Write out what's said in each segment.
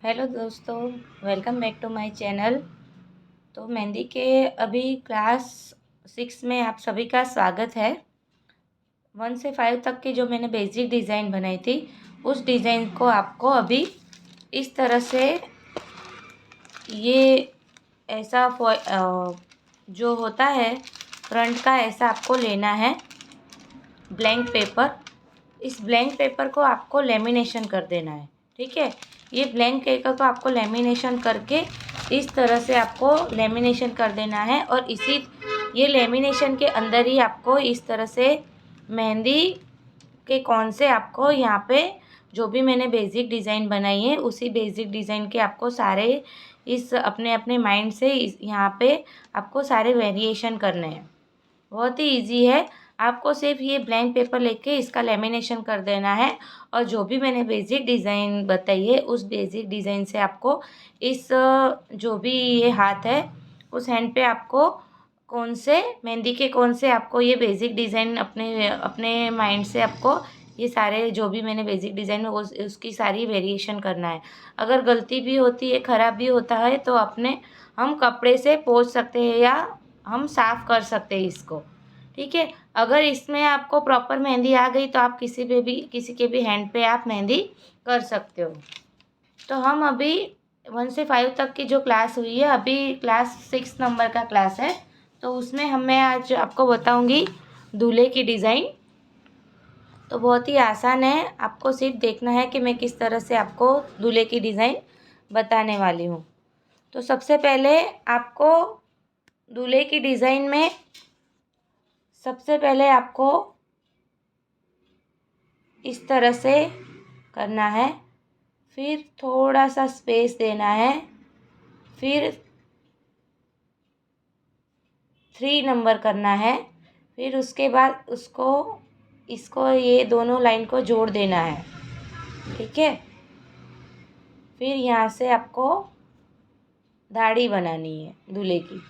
Hello दोस्तों, welcome back to my channel. तो मेहंदी के अभी क्लास 6 में आप सभी का स्वागत है। 1 से 5 तक की जो मैंने बेसिक डिज़ाइन बनाई थी, उस डिज़ाइन को आपको अभी इस तरह से ये ऐसा जो होता है फ्रंट का, ऐसा आपको लेना है ब्लैंक पेपर। इस ब्लैंक पेपर को आपको लेमिनेशन कर देना है। ठीक है, ये ब्लैंक पेपर को आपको लेमिनेशन करके इस तरह से आपको लेमिनेशन कर देना है और ये लेमिनेशन के अंदर ही आपको इस तरह से मेहंदी के कौन से आपको यहाँ पे जो भी मैंने बेसिक डिज़ाइन बनाई है, उसी बेसिक डिज़ाइन के आपको सारे इस अपने अपने माइंड से यहाँ पे आपको सारे वेरिएशन करने हैं। बहुत ही इजी है। आपको सिर्फ ये ब्लैंक पेपर लेके इसका लेमिनेशन कर देना है और जो भी मैंने बेसिक डिज़ाइन बताई है, उस बेसिक डिज़ाइन से आपको इस जो भी ये हाथ है, उस हैंड पे आपको कौन से मेहंदी के कौन से आपको ये बेसिक डिज़ाइन अपने अपने माइंड से आपको ये सारे जो भी मैंने बेसिक डिज़ाइन में उसकी सारी वेरिएशन करना है। अगर गलती भी होती है, ख़राब भी होता है, तो हम कपड़े से पोंछ सकते हैं या हम साफ़ कर सकते हैं इसको। ठीक है, अगर इसमें आपको प्रॉपर मेहंदी आ गई तो आप किसी के भी हैंड पे आप मेहंदी कर सकते हो। तो हम अभी 1 से 5 तक की जो क्लास हुई है, अभी क्लास 6 नंबर का क्लास है। तो उसमें मैं आज आपको बताऊंगी दूल्हे की डिज़ाइन। तो बहुत ही आसान है, आपको सिर्फ देखना है कि मैं किस तरह से आपको दूल्हे की डिज़ाइन बताने वाली हूँ। तो सबसे पहले आपको दूल्हे की डिज़ाइन में सबसे पहले आपको इस तरह से करना है, फिर थोड़ा सा स्पेस देना है, फिर 3 नंबर करना है, फिर उसके बाद इसको ये दोनों लाइन को जोड़ देना है। ठीक है, फिर यहाँ से आपको दाढ़ी बनानी है दूल्हे की।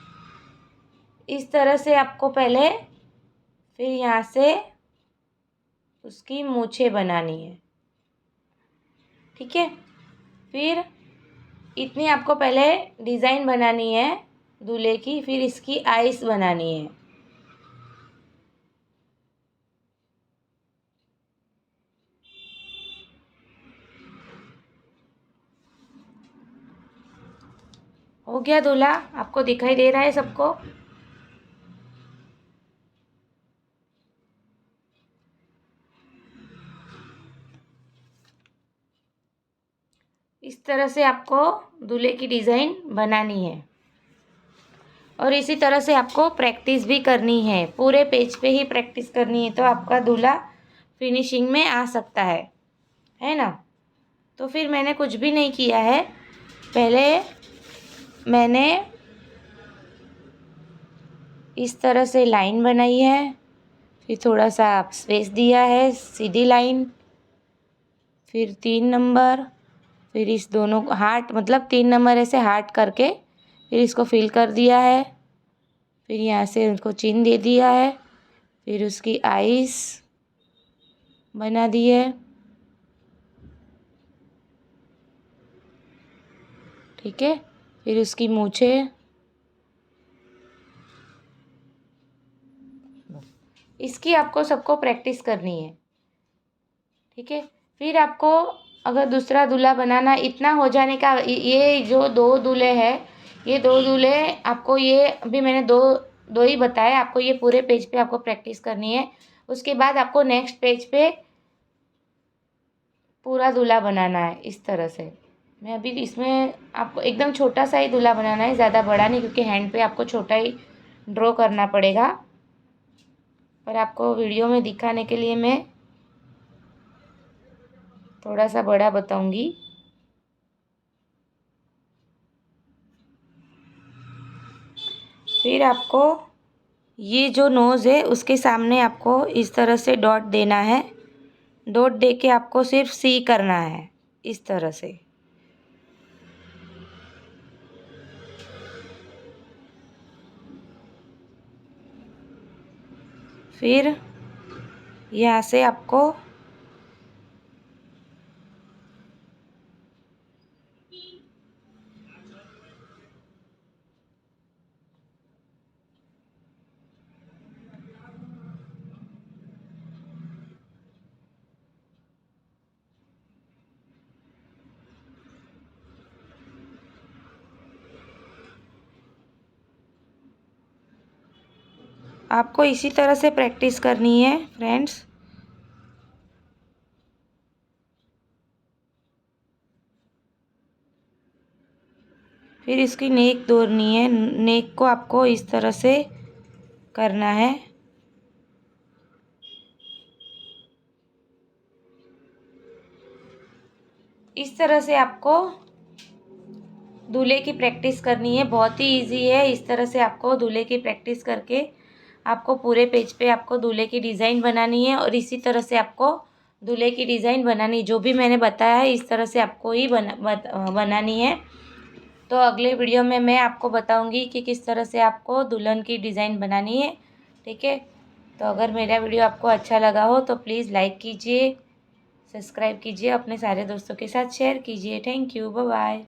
इस तरह से आपको पहले, फिर यहाँ से उसकी मूछें बनानी है। ठीक है, फिर इतनी आपको पहले डिज़ाइन बनानी है दूल्हे की, फिर इसकी आइस बनानी है। हो गया दूल्हा? आपको दिखाई दे रहा है सबको? इस तरह से आपको दूल्हे की डिज़ाइन बनानी है और इसी तरह से आपको प्रैक्टिस भी करनी है। पूरे पेज पे ही प्रैक्टिस करनी है, तो आपका दूल्हा फिनिशिंग में आ सकता है ना। तो फिर मैंने कुछ भी नहीं किया है, पहले मैंने इस तरह से लाइन बनाई है, फिर थोड़ा सा स्पेस दिया है, सीधी लाइन, फिर 3 नंबर, फिर इस दोनों हार्ट, मतलब 3 नंबर ऐसे हार्ट करके फिर इसको फिल कर दिया है, फिर यहाँ से उनको चिन्ह दे दिया है, फिर उसकी आइस बना दी है। ठीक है, फिर उसकी मूछें, इसकी आपको सबको प्रैक्टिस करनी है। ठीक है, फिर आपको अगर दूसरा दूल्हा बनाना, इतना हो जाने का, ये जो 2 दूल्हे हैं, ये 2 दूल्हे आपको, ये अभी मैंने दो दो ही बताए, आपको ये पूरे पेज पे आपको प्रैक्टिस करनी है। उसके बाद आपको नेक्स्ट पेज पे पूरा दूल्हा बनाना है इस तरह से। मैं अभी इसमें आपको एकदम छोटा सा ही दूल्हा बनाना है, ज़्यादा बड़ा नहीं, क्योंकि हैंड पे आपको छोटा ही ड्रॉ करना पड़ेगा। पर आपको वीडियो में दिखाने के लिए मैं थोड़ा सा बड़ा बताऊंगी। फिर आपको ये जो नोज़ है, उसके सामने आपको इस तरह से डॉट देना है। डॉट दे के आपको सिर्फ सी करना है इस तरह से। फिर यहाँ से आपको आपको इसी तरह से प्रैक्टिस करनी है फ्रेंड्स। फिर इसकी नेक तोड़नी है। नेक को आपको इस तरह से करना है। इस तरह से आपको दूल्हे की प्रैक्टिस करनी है। बहुत ही इजी है। इस तरह से आपको दूल्हे की प्रैक्टिस करके आपको पूरे पेज पे आपको दूल्हे की डिज़ाइन बनानी है और इसी तरह से आपको दूल्हे की डिज़ाइन बनानी, जो भी मैंने बताया है इस तरह से आपको ही बनानी है। तो अगले वीडियो में मैं आपको बताऊंगी कि किस तरह से आपको दुल्हन की डिज़ाइन बनानी है। ठीक है, तो अगर मेरा वीडियो आपको अच्छा लगा हो तो प्लीज़ लाइक कीजिए, सब्सक्राइब कीजिए, अपने सारे दोस्तों के साथ शेयर कीजिए। Thank you, bye bye.